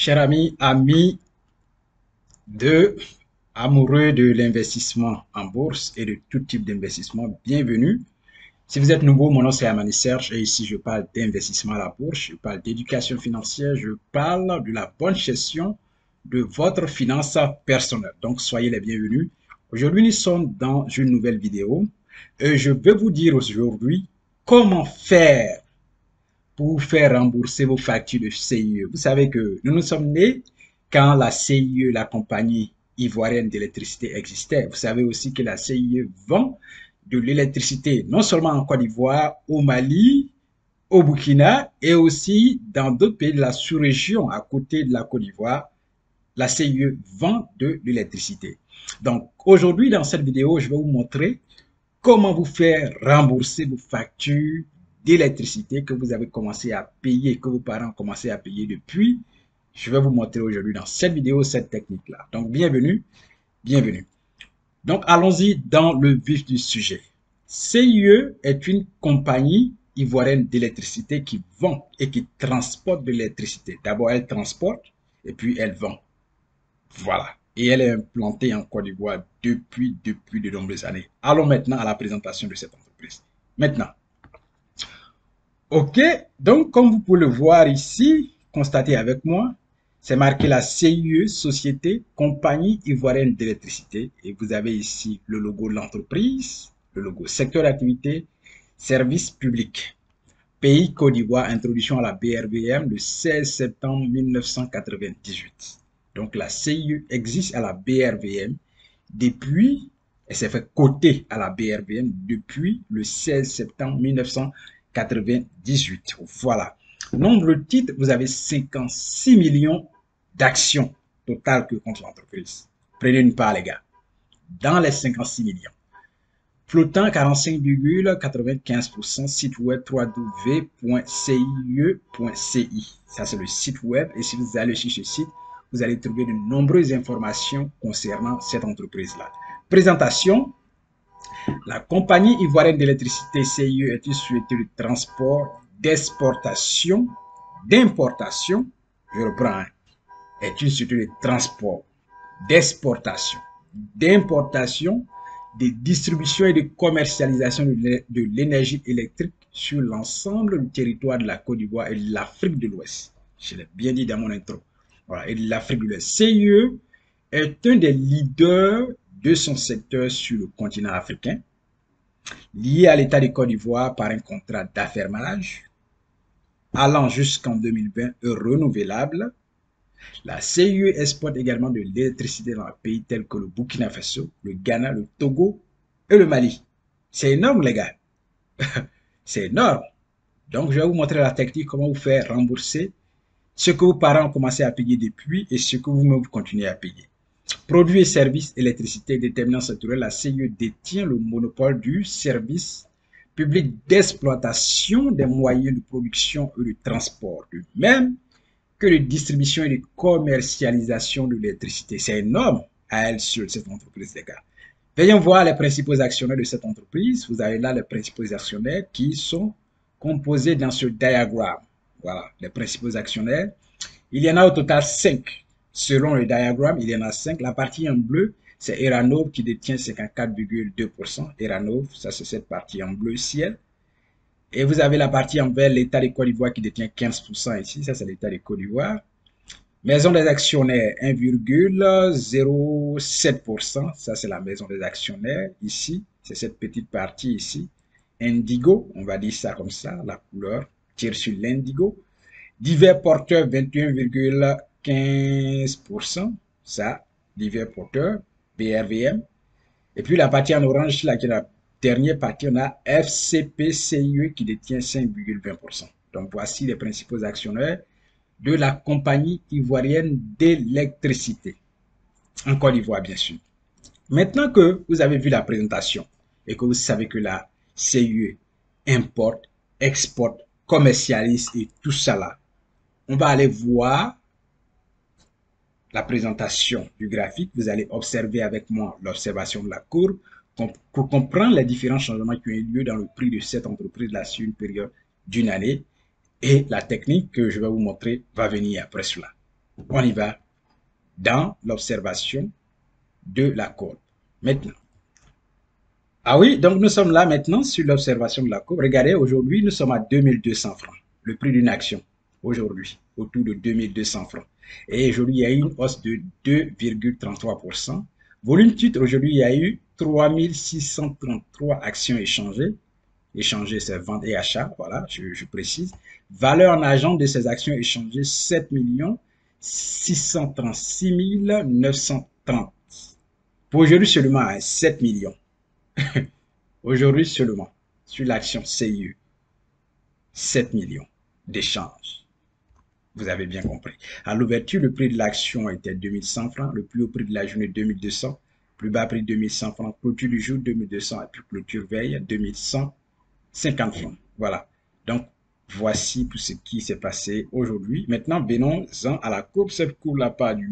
Chers amis amoureux de l'investissement en bourse et de tout type d'investissement, bienvenue. Si vous êtes nouveau, mon nom c'est Amani Serge et ici je parle d'investissement à la bourse, je parle d'éducation financière, je parle de la bonne gestion de votre finance personnelle. Donc soyez les bienvenus. Aujourd'hui nous sommes dans une nouvelle vidéo et je vais vous dire aujourd'hui comment faire pour vous faire rembourser vos factures de CIE. Vous savez que nous sommes nés quand la CIE, la compagnie ivoirienne d'électricité, existait. Vous savez aussi que la CIE vend de l'électricité non seulement en Côte d'Ivoire, au Mali, au Burkina et aussi dans d'autres pays de la sous-région à côté de la Côte d'Ivoire. La CIE vend de l'électricité. Donc aujourd'hui dans cette vidéo, je vais vous montrer comment vous faire rembourser vos factures d'électricité que vous avez commencé à payer, que vos parents ont commencé à payer depuis. Je vais vous montrer aujourd'hui dans cette vidéo cette technique-là. Donc, bienvenue, bienvenue. Donc, allons-y dans le vif du sujet. CIE est une compagnie ivoirienne d'électricité qui vend et qui transporte de l'électricité. D'abord, elle transporte et puis elle vend. Voilà. Et elle est implantée en Côte d'Ivoire depuis de nombreuses années. Allons maintenant à la présentation de cette entreprise. Maintenant, ok, donc comme vous pouvez le voir ici, constatez avec moi, c'est marqué la CIE, Société Compagnie Ivoirienne d'électricité. Et vous avez ici le logo de l'entreprise, le logo secteur d'activité, service public. Pays Côte d'Ivoire, introduction à la BRVM le 16 septembre 1998. Donc la CIE existe à la BRVM depuis, elle s'est fait coter à la BRVM depuis le 16 septembre 1998. Voilà. Nombre de titres, vous avez 56 millions d'actions totales que compte l'entreprise. Prenez une part, les gars. Dans les 56 millions. Flottant 45,95%, site web www.cie.ci. Ça, c'est le site web. Et si vous allez sur ce site, vous allez trouver de nombreuses informations concernant cette entreprise-là. Présentation. La compagnie ivoirienne d'électricité CIE est une société de transport, d'exportation, d'importation. Je reprends. Est une société de transport, d'exportation, d'importation, de distribution et de commercialisation de l'énergie électrique sur l'ensemble du territoire de la Côte d'Ivoire et de l'Afrique de l'Ouest. Je l'ai bien dit dans mon intro. Voilà, et de l'Afrique de l'Ouest. CIE est un des leaders de son secteur sur le continent africain, lié à l'État de Côte d'Ivoire par un contrat d'affermage allant jusqu'en 2020 et renouvelable. La CIE exporte également de l'électricité dans les pays tels que le Burkina Faso, le Ghana, le Togo et le Mali. C'est énorme, les gars. C'est énorme. Donc, je vais vous montrer la technique, comment vous faire rembourser ce que vos parents ont commencé à payer depuis et ce que vous-même continuez à payer. Produits et services électricité déterminant sectoriel, la CIE détient le monopole du service public d'exploitation des moyens de production et de transport, de même que de distribution et de commercialisation de l'électricité. C'est énorme à elle seule, cette entreprise, les gars. Veuillez voir les principaux actionnaires de cette entreprise. Vous avez là les principaux actionnaires qui sont composés dans ce diagramme. Voilà, les principaux actionnaires. Il y en a au total 5. Selon le diagramme, il y en a 5. La partie en bleu, c'est Eranov qui détient 54,2%. Eranov, ça c'est cette partie en bleu ciel. Et vous avez la partie en vert, l'État de Côte d'Ivoire qui détient 15% ici. Ça, c'est l'État de Côte d'Ivoire. Maison des actionnaires, 1,07%. Ça, c'est la maison des actionnaires ici. C'est cette petite partie ici. Indigo, on va dire ça comme ça. La couleur tire sur l'indigo. Divers porteurs, 21,15%. Ça, divers porteurs, BRVM. Et puis la partie en orange, là, qui est la dernière partie, on a FCPCIE qui détient 5,20%. Donc voici les principaux actionnaires de la compagnie ivoirienne d'électricité. En Côte d'Ivoire, bien sûr. Maintenant que vous avez vu la présentation et que vous savez que la CIE importe, exporte, commercialise et tout ça là, on va aller voir la présentation du graphique. Vous allez observer avec moi l'observation de la courbe pour comprendre les différents changements qui ont eu lieu dans le prix de cette entreprise-là sur une période d'une année. Et la technique que je vais vous montrer va venir après cela. On y va dans l'observation de la courbe. Maintenant, ah oui, donc nous sommes là maintenant sur l'observation de la courbe. Regardez, aujourd'hui, nous sommes à 2200 francs, le prix d'une action, aujourd'hui, autour de 2200 francs. Et aujourd'hui, il y a eu une hausse de 2,33%. Volume titre, aujourd'hui, il y a eu 3633 actions échangées. Échangées, c'est vente et achat, voilà, je précise. Valeur en argent de ces actions échangées, 7 636 930. Pour aujourd'hui seulement, 7 millions. Aujourd'hui seulement, sur l'action CIE, 7 millions d'échanges. Vous avez bien compris. À l'ouverture, le prix de l'action était 2100 francs, le plus haut prix de la journée 2200, plus bas prix 2100 francs, clôture du jour 2200 et puis clôture veille 2150 francs. Voilà. Donc, voici tout ce qui s'est passé aujourd'hui. Maintenant, venons-en à la courbe. Cette courbe-là part du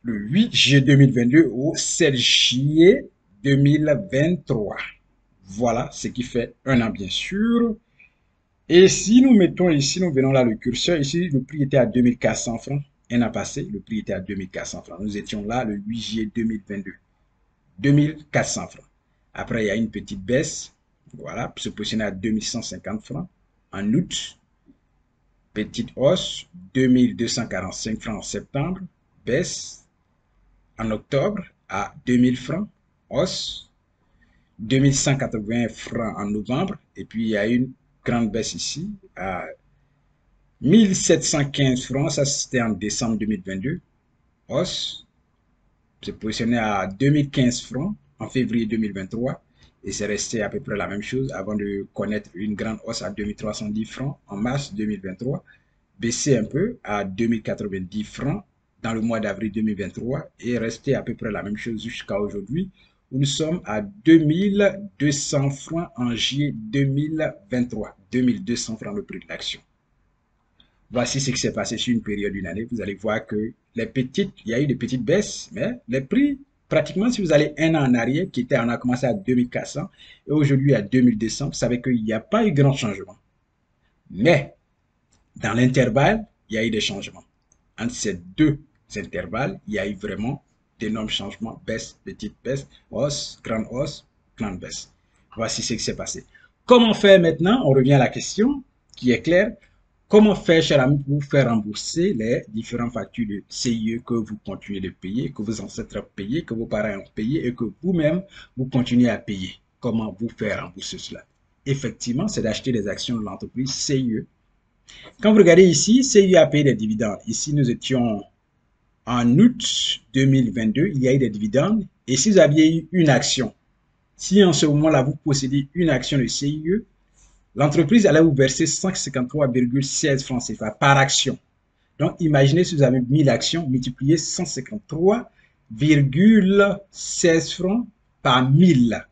8 juillet 2022 au 7 juillet 2023. Voilà ce qui fait un an, bien sûr. Et si nous mettons ici, nous venons là le curseur, ici, le prix était à 2400 francs. Un an passé, le prix était à 2400 francs. Nous étions là le 8 juillet 2022. 2400 francs. Après, il y a une petite baisse. Voilà, se positionner à 2150 francs. En août, petite hausse, 2245 francs en septembre. Baisse en octobre à 2000 francs. Hausse. 2180 francs en novembre. Et puis, il y a une grande baisse ici à 1715 francs. Ça, c'était en décembre 2022. Hausse. Se positionner à 2015 francs en février 2023. Et c'est resté à peu près la même chose avant de connaître une grande hausse à 2310 francs en mars 2023. Baissé un peu à 2090 francs dans le mois d'avril 2023 et resté à peu près la même chose jusqu'à aujourd'hui où nous sommes à 2200 francs en juillet 2023. 2200 francs le prix de l'action. Voici ce qui s'est passé sur une période d'une année. Vous allez voir que il y a eu des petites baisses, mais les prix, pratiquement, si vous allez un an en arrière, on a commencé à 2400 et aujourd'hui à 2200, vous savez qu'il n'y a pas eu grand changement. Mais, dans l'intervalle, il y a eu des changements. Entre ces deux intervalles, il y a eu vraiment d'énormes changements, baisse, petite baisse, hausse, grande baisse. Voici ce qui s'est passé. Comment faire maintenant? On revient à la question qui est claire. Comment faire, cher ami, pour faire rembourser les différentes factures de CIE que vous continuez de payer, que vos ancêtres ont payé, que vos parents ont payé et que vous-même, vous continuez à payer? Comment vous faire rembourser cela? Effectivement, c'est d'acheter des actions de l'entreprise CIE. Quand vous regardez ici, CIE a payé des dividendes. Ici, nous étions en août 2022, il y a eu des dividendes. Et si vous aviez eu une action, si en ce moment-là, vous possédez une action de CIE, l'entreprise allait vous verser 153,16 francs CFA par action. Donc, imaginez si vous avez 1000 actions, multipliez 153,16 francs par 1000.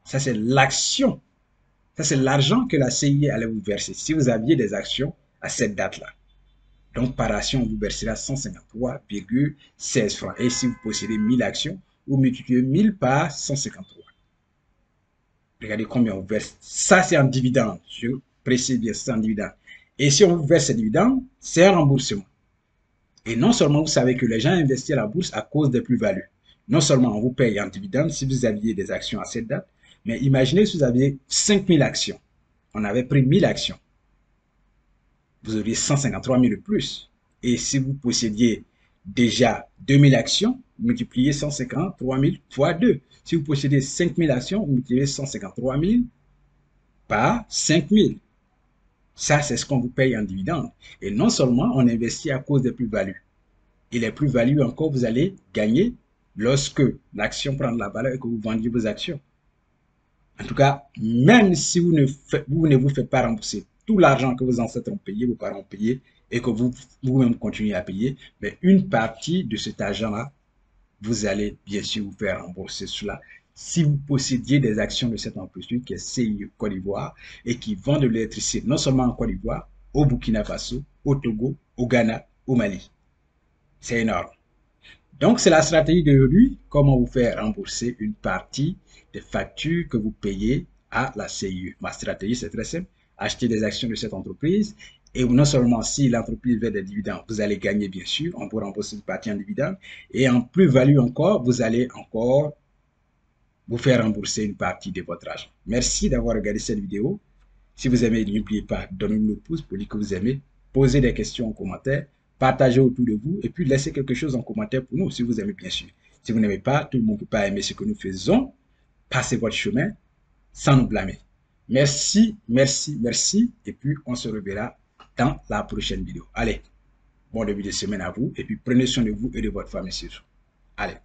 Ça, c'est l'action. Ça, c'est l'argent que la CIE allait vous verser si vous aviez des actions à cette date-là. Donc, par action, on vous versera 153,16 francs. Et si vous possédez 1000 actions, vous multipliez 1000 par 153. Regardez combien on verse. Ça, c'est en dividende. Je précise bien, c'est en dividende. Et si on vous verse ces dividendes, c'est un remboursement. Et non seulement vous savez que les gens investissent à la bourse à cause des plus-values. Non seulement on vous paye en dividende si vous aviez des actions à cette date, mais imaginez si vous aviez 5000 actions. On avait pris 1000 actions. Vous auriez 153 000 de plus. Et si vous possédiez déjà 2000 actions, multipliez 153 000 fois 2. Si vous possédez 5000 actions, vous multipliez 153 000 par 5000. Ça, c'est ce qu'on vous paye en dividende. Et non seulement on investit à cause des plus-values. Et les plus-values encore, vous allez gagner lorsque l'action prend de la valeur et que vous vendez vos actions. En tout cas, même si vous ne vous faites pas rembourser tout l'argent que vos ancêtres ont payé, vos parents ont payé, et que vous-même continuez à payer, mais une partie de cet argent-là, vous allez bien sûr vous faire rembourser cela si vous possédiez des actions de cette entreprise qui est CIE Côte d'Ivoire et qui vend de l'électricité non seulement en Côte d'Ivoire, au Burkina Faso, au Togo, au Ghana, au Mali. C'est énorme. Donc, c'est la stratégie d'aujourd'hui, comment vous faire rembourser une partie des factures que vous payez à la CIE. Ma stratégie, c'est très simple. Acheter des actions de cette entreprise Et non seulement si l'entreprise veut des dividendes, vous allez gagner bien sûr, on peut rembourser une partie en dividendes. Et en plus-value encore, vous allez encore vous faire rembourser une partie de votre argent. Merci d'avoir regardé cette vidéo. Si vous aimez, n'oubliez pas, donnez-nous le pouce pour dire que vous aimez, posez des questions en commentaire, partagez autour de vous et puis laissez quelque chose en commentaire pour nous si vous aimez bien sûr. Si vous n'aimez pas, tout le monde ne peut pas aimer ce que nous faisons. Passez votre chemin sans nous blâmer. Merci, merci, merci. Et puis, on se reverra dans la prochaine vidéo. Allez, bon début de semaine à vous et puis prenez soin de vous et de votre famille surtout. Allez.